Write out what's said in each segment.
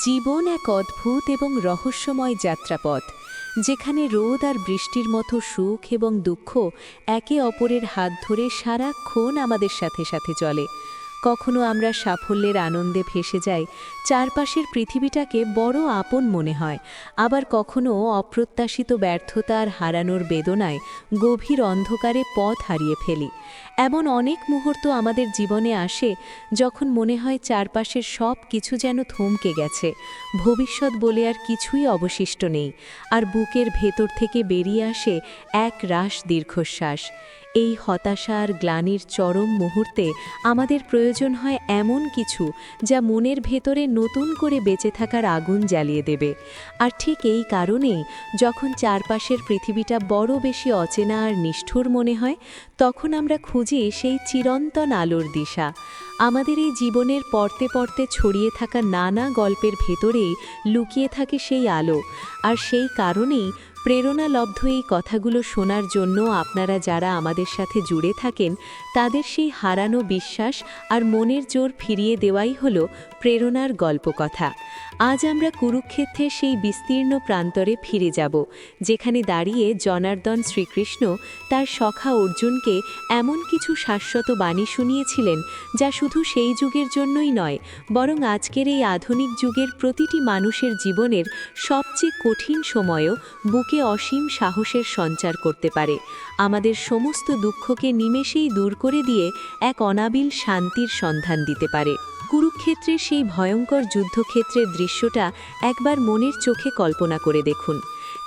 জীবন এক অদ্ভুত এবং রহস্যময় যাত্রাপথ, যেখানে রোদ আর বৃষ্টির মতো সুখ এবং দুঃখ একে অপরের হাত ধরে সারাক্ষণ আমাদের সাথে সাথে চলে। কখনো আমরা সাফল্যের আনন্দে ভেসে যাই, চারপাশের পৃথিবীটাকে বড় আপন মনে হয়, আবার কখনো অপ্রত্যাশিত ব্যর্থতা আর হারানোর বেদনায় গভীর অন্ধকারে পথ হারিয়ে ফেলি। এমন অনেক মুহূর্ত আমাদের জীবনে আসে যখন মনে হয় চারপাশের সব কিছু যেন থমকে গেছে, ভবিষ্যৎ বলে আর কিছুই অবশিষ্ট নেই, আর বুকের ভেতর থেকে বেরিয়ে আসে এক রাশ দীর্ঘশ্বাস। এই হতাশা আর গ্লানির চরম মুহূর্তে আমাদের প্রয়োজন হয় এমন কিছু যা মনের ভেতরে নতুন করে বেঁচে থাকার আগুন জ্বালিয়ে দেবে। আর ঠিক এই কারণেই যখন চারপাশের পৃথিবীটা বড় বেশি অচেনা আর নিষ্ঠুর মনে হয়, তখন আমরা খুঁজি সেই চিরন্তন আলোর দিশা। আমাদের এই জীবনের পরতে পরতে ছড়িয়ে থাকা নানা গল্পের ভেতরেই লুকিয়ে থাকে সেই আলো। আর সেই কারণেই প্রেরণালব্ধ এই কথাগুলো শোনার জন্য আপনারা যারা আমাদের সাথে জুড়ে থাকেন, তাদের সেই হারানো বিশ্বাস আর মনের জোর ফিরিয়ে দেওয়াই হলো প্রেরণার গল্পকথা। আজ আমরা কুরুক্ষেত্রের সেই বিস্তীর্ণ প্রান্তরে ফিরে যাব, যেখানে দাঁড়িয়ে জনার্দন শ্রীকৃষ্ণ তার সখা অর্জুনকে এমন কিছু শাশ্বত বাণী শুনিয়েছিলেন, যা শুধু সেই যুগের জন্যই নয়, বরং আজকের এই আধুনিক যুগের প্রতিটি মানুষের জীবনের সবচেয়ে কঠিন সময়ও বুকে অসীম সাহসের সঞ্চার করতে পারে, আমাদের সমস্ত দুঃখকে নিমেষেই দূর করে দিয়ে এক অনাবিল শান্তির সন্ধান দিতে পারে। কুরুক্ষেত্রের সেই ভয়ঙ্কর যুদ্ধক্ষেত্রের দৃশ্যটা একবার মনের চোখে কল্পনা করে দেখুন।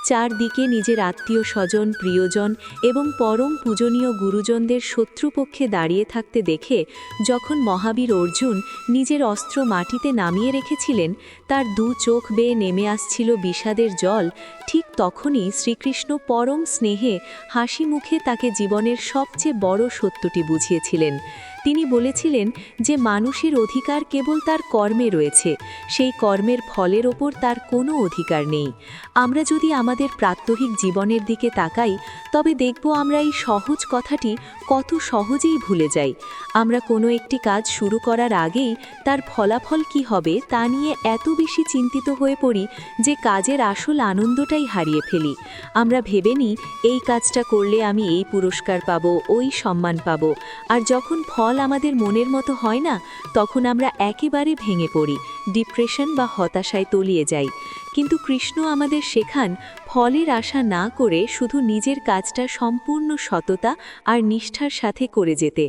চারদিকে নিজের আত্মীয় স্বজন, প্রিয়জন এবং পরম পূজনীয় গুরুজনদের শত্রুপক্ষে দাঁড়িয়ে থাকতে দেখে যখন মহাবীর অর্জুন নিজের অস্ত্র মাটিতে নামিয়ে রেখেছিলেন, তার দু চোখ বেয়ে নেমে আসছিল বিষাদের জল, ঠিক তখনই শ্রীকৃষ্ণ পরম স্নেহে হাসি মুখে তাকে জীবনের সবচেয়ে বড় সত্যটি বুঝিয়েছিলেন। তিনি বলেছিলেন যে মানুষের অধিকার কেবল তার কর্মে রয়েছে, সেই কর্মের ফলের ওপর তার কোনো অধিকার নেই। আমরা যদি আমাদের প্রাত্যহিক জীবনের দিকে তাকাই, তবে দেখব আমরা এই সহজ কথাটি কত সহজেই ভুলে যাই। আমরা কোনো একটি কাজ শুরু করার আগেই তার ফলাফল কি হবে তা নিয়ে এত বেশি চিন্তিত হয়ে পড়ি যে কাজের আসল আনন্দটাই হারিয়ে ফেলি। আমরা ভেবে নিই এই কাজটা করলে আমি এই পুরস্কার পাবো, ওই সম্মান পাবো, আর যখন ফল আমাদের মনের মতো হয় না, তখন আমরা একেবারে ভেঙে পড়ি, ডিপ্রেশন বা হতাশায় তলিয়ে যাই। কিন্তু কৃষ্ণ আমাদের শেখান ফলের আশা না করে শুধু নিজের কাজটা সম্পূর্ণ সততা আর নিষ্ঠার সাথে করে যেতে।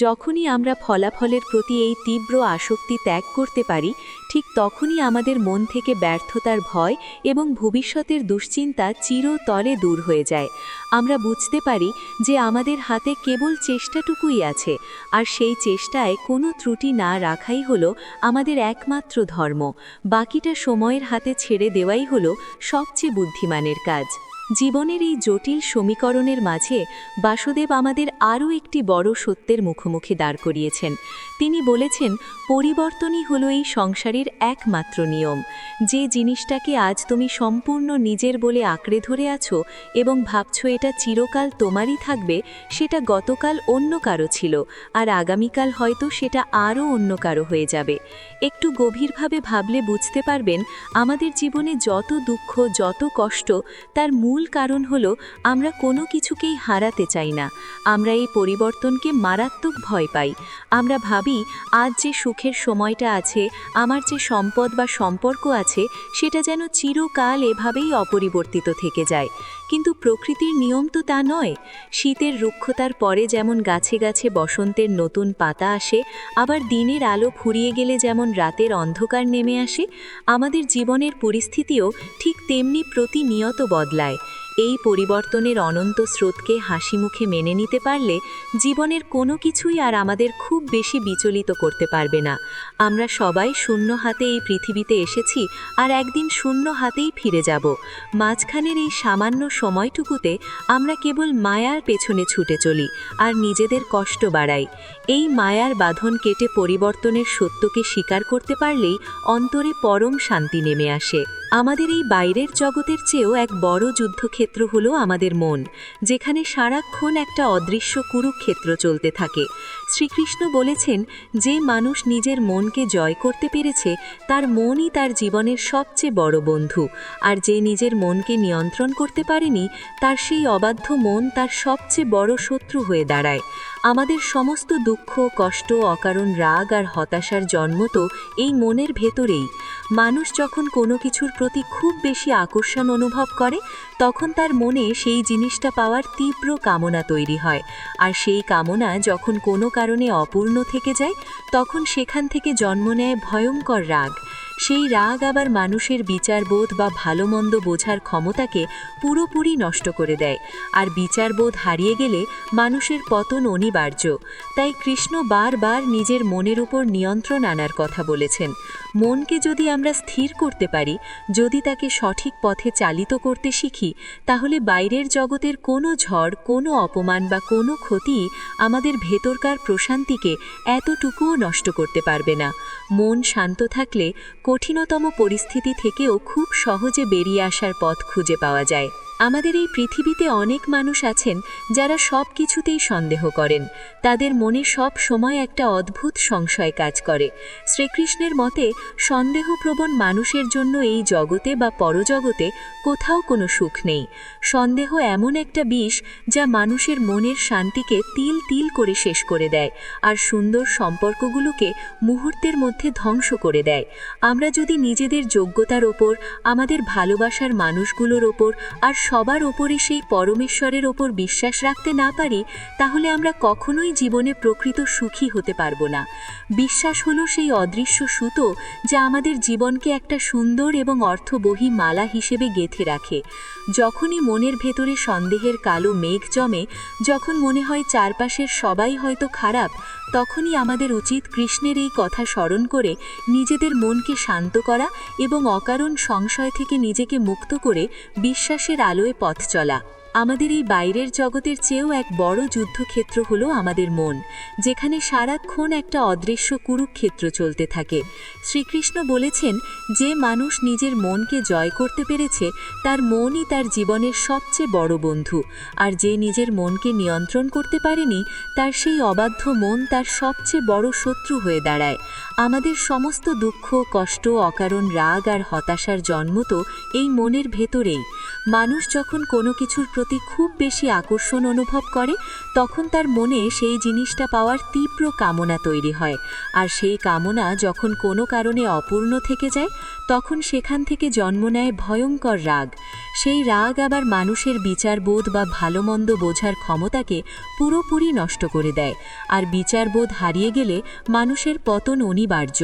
যখনই আমরা ফলাফলের প্রতি এই তীব্র আসক্তি ত্যাগ করতে পারি, ঠিক তখনই আমাদের মন থেকে ব্যর্থতার ভয় এবং ভবিষ্যতের দুশ্চিন্তা চিরতরে দূর হয়ে যায়। আমরা বুঝতে পারি যে আমাদের হাতে কেবল চেষ্টাটুকুই আছে, আর সেই চেষ্টায় কোনো ত্রুটি না রাখাই হলো আমাদের একমাত্র ধর্ম। বাকিটা সময়ের হাতে ছেড়ে দেওয়াই হলো সবচেয়ে বুদ্ধিমানের কাজ। জীবনের এই জটিল সমীকরণের মাঝে বাসুদেব আমাদের আরও একটি বড় সত্যের মুখোমুখি দাঁড় করিয়েছেন। তিনি বলেছেন, পরিবর্তনই হলো এই সংসারের একমাত্র নিয়ম। যে জিনিসটাকে আজ তুমি সম্পূর্ণ নিজের বলে আঁকড়ে ধরে আছো এবং ভাবছো এটা চিরকাল তোমারই থাকবে, সেটা গতকাল অন্য কারো ছিল, আর আগামীকাল হয়তো সেটা আরও অন্য কারো হয়ে যাবে। একটু গভীরভাবে ভাবলে বুঝতে পারবেন, আমাদের জীবনে যত দুঃখ, যত কষ্ট, তার মূল কারণ হলো আমরা কোনো কিছুকেই হারাতে চাই না। আমরা এই পরিবর্তনকে মারাত্মক ভয় পাই। আমরা ভাবি আজ যে সুখের সময়টা আছে, আমার যে সম্পদ বা সম্পর্ক আছে, সেটা যেন চিরকাল এভাবেই অপরিবর্তিত থেকে যায়। কিন্তু প্রকৃতির নিয়ম তো তা নয়। শীতের রুক্ষতার পরে যেমন গাছে গাছে বসন্তের নতুন পাতা আসে, আবার দিনের আলো ফুরিয়ে গেলে যেমন রাতের অন্ধকার নেমে আসে, আমাদের জীবনের পরিস্থিতিও ঠিক তেমনি প্রতিনিয়ত বদলায়। এই পরিবর্তনের অনন্ত স্রোতকে হাসি মুখে মেনে নিতে পারলে জীবনের কোনো কিছুই আর আমাদের খুব বেশি বিচলিত করতে পারবে না। আমরা সবাই শূন্য হাতে এই পৃথিবীতে এসেছি, আর একদিন শূন্য হাতেই ফিরে যাব। মাঝখানের এই সামান্য সময়টুকুতে আমরা কেবল মায়ার পেছনে ছুটে চলি আর নিজেদের কষ্ট বাড়াই। এই মায়ার বাঁধন কেটে পরিবর্তনের সত্যকে স্বীকার করতে পারলেই অন্তরে পরম শান্তি নেমে আসে। আমাদের এই বাইরের জগতের চেয়েও এক বড় যুদ্ধক্ষেত্র হলো আমাদের মন, যেখানে সারাক্ষণ একটা অদৃশ্য কুরুক্ষেত্র চলতে থাকে। শ্রীকৃষ্ণ বলেছেন, যে মানুষ নিজের মনকে জয় করতে পেরেছে তার মনই তার জীবনের সবচেয়ে বড় বন্ধু, আর যে নিজের মনকে নিয়ন্ত্রণ করতে পারেনি তার সেই অবাধ্য মন তার সবচেয়ে বড় শত্রু হয়ে দাঁড়ায়। আমাদের সমস্ত দুঃখ, কষ্ট, অকারণ রাগ আর হতাশার জন্ম তো এই মনের ভেতরেই। মানুষ যখন কোনো কিছুর প্রতি খুব বেশি আকর্ষণ অনুভব করে তখন তার মনে সেই জিনিসটা পাওয়ার তীব্র কামনা তৈরি হয়, আর সেই কামনা যখন কোনো কারণে অপূর্ণ থেকে যায় তখন সেখান থেকে জন্ম নেয় ভয়ঙ্কর রাগ। সেই রাগ আবার মানুষের বিচারবোধ বা ভালো মন্দ বোঝার ক্ষমতাকে পুরোপুরি নষ্ট করে দেয়, আর বিচারবোধ হারিয়ে গেলে মানুষের পতন অনিবার্য। তাই কৃষ্ণ বারবার নিজের মনের উপর নিয়ন্ত্রণ আনার কথা বলেছেন। মনকে যদি আমরা স্থির করতে পারি, যদি তাকে সঠিক পথে চালিত করতে শিখি, তাহলে বাইরের জগতের কোনো ঝড়, কোনো অপমান বা কোনো ক্ষতি আমাদের ভেতরকার প্রশান্তিকে এতটুকুও নষ্ট করতে পারবে না। মন শান্ত থাকলে কঠিনতম পরিস্থিতি থেকেও খুব সহজে বেরিয়ে আসার পথ খুঁজে পাওয়া যায়। আমাদের এই পৃথিবীতে অনেক মানুষ আছেন যারা সব কিছুতেই সন্দেহ করেন। তাদের মনে সব সময় একটা অদ্ভুত সংশয় কাজ করে। শ্রীকৃষ্ণের মতে সন্দেহপ্রবণ মানুষের জন্য এই জগতে বা পরজগতে কোথাও কোনো সুখ নেই। সন্দেহ এমন একটা বিষ যা মানুষের মনের শান্তিকে তিল তিল করে শেষ করে দেয়, আর সুন্দর সম্পর্কগুলোকে মুহূর্তের মধ্যে ধ্বংস করে দেয়। আমরা যদি নিজেদের যোগ্যতার ওপর, আমাদের ভালোবাসার মানুষগুলোর ওপর আর সবার ওপরে সেই পরমেশ্বরের ওপর বিশ্বাস রাখতে না পারি, তাহলে আমরা কখনোই জীবনে প্রকৃত সুখী হতে পারবো না। বিশ্বাস হলো সেই অদৃশ্য সুতো যা আমাদের জীবনকে একটা সুন্দর এবং অর্থবহী মালা হিসেবে গেঁথে রাখে। যখনই মনের ভেতরে সন্দেহের কালো মেঘ জমে, যখন মনে হয় চারপাশের সবাই হয়তো খারাপ, তখনই আমাদের উচিত কৃষ্ণের এই কথা স্মরণ করে নিজেদের মনকে শান্ত করা এবং অকারণ সংশয় থেকে নিজেকে মুক্ত করে বিশ্বাসের আলোয় পথ চলা। আমাদের এই বাইরের জগতের চেয়েও এক বড় যুদ্ধক্ষেত্র হলো আমাদের মন, যেখানে সারাক্ষণ একটা অদৃশ্য কুরুক্ষেত্র চলতে থাকে। শ্রীকৃষ্ণ বলেছেন, যে মানুষ নিজের মনকে জয় করতে পেরেছে তার মনই তার জীবনের সবচেয়ে বড় বন্ধু, আর যে নিজের মনকে নিয়ন্ত্রণ করতে পারেনি তার সেই অবাধ্য মন তার সবচেয়ে বড় শত্রু হয়ে দাঁড়ায়। আমাদের সমস্ত দুঃখ, কষ্ট, অকারণ রাগ আর হতাশার জন্ম তো এই মনের ভেতরেই। মানুষ যখন কোনো কিছুর প্রতি খুব বেশি আকর্ষণ অনুভব করে তখন তার মনে সেই জিনিসটা পাওয়ার তীব্র কামনা তৈরি হয়, আর সেই কামনা যখন কোনো কারণে অপূর্ণ থেকে যায় তখন সেখান থেকে জন্ম নেয় ভয়ঙ্কর রাগ। সেই রাগ আবার মানুষের বিচারবোধ বা ভালো মন্দ বোঝার ক্ষমতাকে পুরোপুরি নষ্ট করে দেয়, আর বিচারবোধ হারিয়ে গেলে মানুষের পতন অনিবার্য।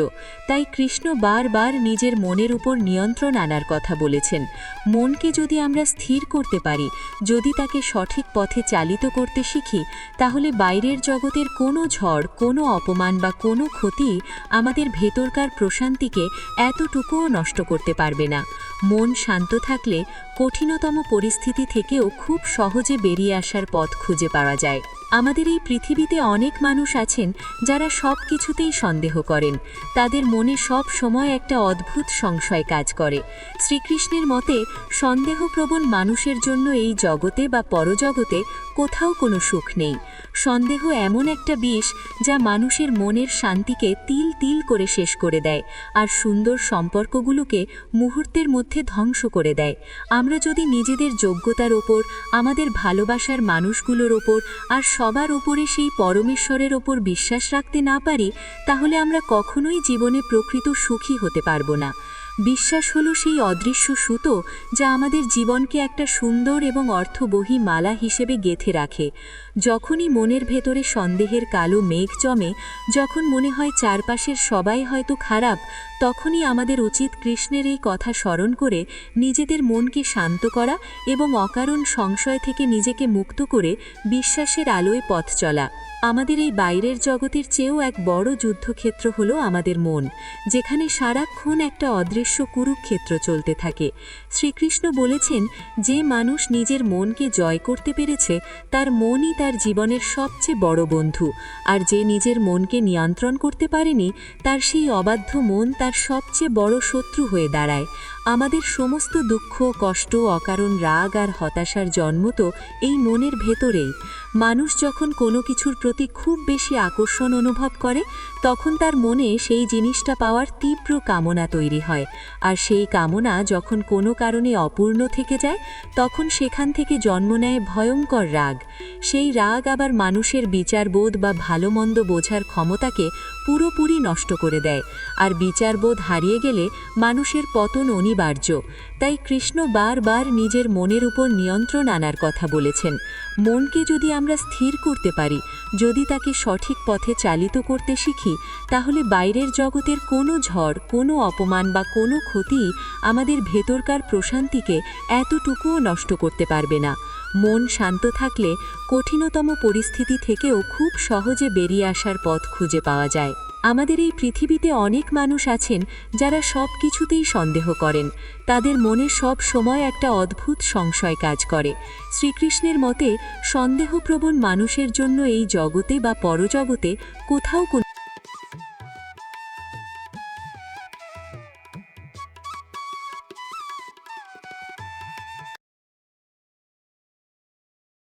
তাই কৃষ্ণ বারবার নিজের মনের উপর নিয়ন্ত্রণ আনার কথা বলেছেন। মনকে যদি আমরা স্থির করতে পারি, যদি তাকে সঠিক পথে চালিত করতে শিখি, তাহলে বাইরের জগতের কোনো ঝড়, কোনো অপমান বা কোনো ক্ষতি আমাদের ভেতরকার প্রশান্তিকে এতটুকুও নষ্ট করতে পারবে না। মন শান্ত থাকলে কঠিনতম পরিস্থিতি থেকেও খুব সহজে বেরিয়ে আসার পথ খুঁজে পাওয়া যায়। আমাদের এই পৃথিবীতে অনেক মানুষ আছেন যারা সব কিছুতেই সন্দেহ করেন। তাদের মনে সব সময় একটা অদ্ভুত সংশয় কাজ করে। শ্রীকৃষ্ণের মতে সন্দেহপ্রবণ মানুষের জন্য এই জগতে বা পরজগতে কোথাও কোনো সুখ নেই। সন্দেহ এমন একটা বিষ যা মানুষের মনের শান্তিকে তিল তিল করে শেষ করে দেয়, আর সুন্দর সম্পর্কগুলোকে মুহূর্তের মধ্যে ধ্বংস করে দেয়। আমরা যদি নিজেদের যোগ্যতার ওপর, আমাদের ভালোবাসার মানুষগুলোর ওপর আর সবার ওপরে সেই পরমেশ্বরের ওপর বিশ্বাস রাখতে না পারি, তাহলে আমরা কখনোই জীবনে প্রকৃত সুখী হতে পারবো না। বিশ্বাস হলো সেই অদৃশ্য সুতো যা আমাদের জীবনকে একটা সুন্দর এবং অর্থবহী মালা হিসেবে গেঁথে রাখে। যখনই মনের ভেতরে সন্দেহের কালো মেঘ জমে, যখন মনে হয় চারপাশের সবাই হয়তো খারাপ, তখনই আমাদের উচিত কৃষ্ণের এই কথা স্মরণ করে নিজেদের মনকে শান্ত করা এবং অকারণ সংশয় থেকে নিজেকে মুক্ত করে বিশ্বাসের আলোয় পথ চলা। আমাদের এই বাইরের জগতের চেয়েও এক বড় যুদ্ধক্ষেত্র হলো আমাদের মন, যেখানে সারাক্ষণ একটা অদৃশ্য কুরুক্ষেত্র চলতে থাকে। শ্রীকৃষ্ণ বলেছেন, যে মানুষ নিজের মনকে জয় করতে পেরেছে তার মনই তার জীবনের সবচেয়ে বড় বন্ধু, আর যে নিজের মনকে নিয়ন্ত্রণ করতে পারেনি তার সেই অবাধ্য মন তার সবচেয়ে বড় শত্রু হয়ে দাঁড়ায়। আমাদের সমস্ত দুঃখ, কষ্ট, অকারণ রাগ আর হতাশার জন্ম তো এই মনের ভেতরেই। মানুষ যখন কোনো কিছুর প্রতি খুব বেশি আকর্ষণ অনুভব করে, তখন তার মনে সেই জিনিসটা পাওয়ার তীব্র কামনা তৈরি হয়। আর সেই কামনা যখন কোনো কারণে অপূর্ণ থেকে যায়, তখন সেখান থেকে জন্ম নেয় ভয়ঙ্কর রাগ। সেই রাগ আবার মানুষের বিচারবোধ বা ভালো মন্দ বোঝার ক্ষমতাকে পুরোপুরি নষ্ট করে দেয়। আর বিচারবোধ হারিয়ে গেলে মানুষের পতন অনিবার্য। তাই কৃষ্ণ বারবার নিজের মনের উপর নিয়ন্ত্রণ আনার কথা বলেছেন। মনকে যদি আমরা স্থির করতে পারি, যদি তাকে সঠিক পথে চালিত করতে শিখি, তাহলে বাইরের জগতের কোনো ঝড়, কোনো অপমান বা কোনো ক্ষতি আমাদের ভেতরকার প্রশান্তিকে এতটুকুও নষ্ট করতে পারবে না। মন শান্ত থাকলে কঠিনতম পরিস্থিতি থেকেও খুব সহজে বেরিয়ে আসার পথ খুঁজে পাওয়া যায়। আমাদের এই পৃথিবীতে অনেক মানুষ আছেন যারা সব কিছুতেই সন্দেহ করেন। তাদের মনে সব সময় একটা অদ্ভুত সংশয় কাজ করে। শ্রীকৃষ্ণের মতে সন্দেহপ্রবণ মানুষের জন্য এই জগতে বা পরজগতে কোথাও কোনো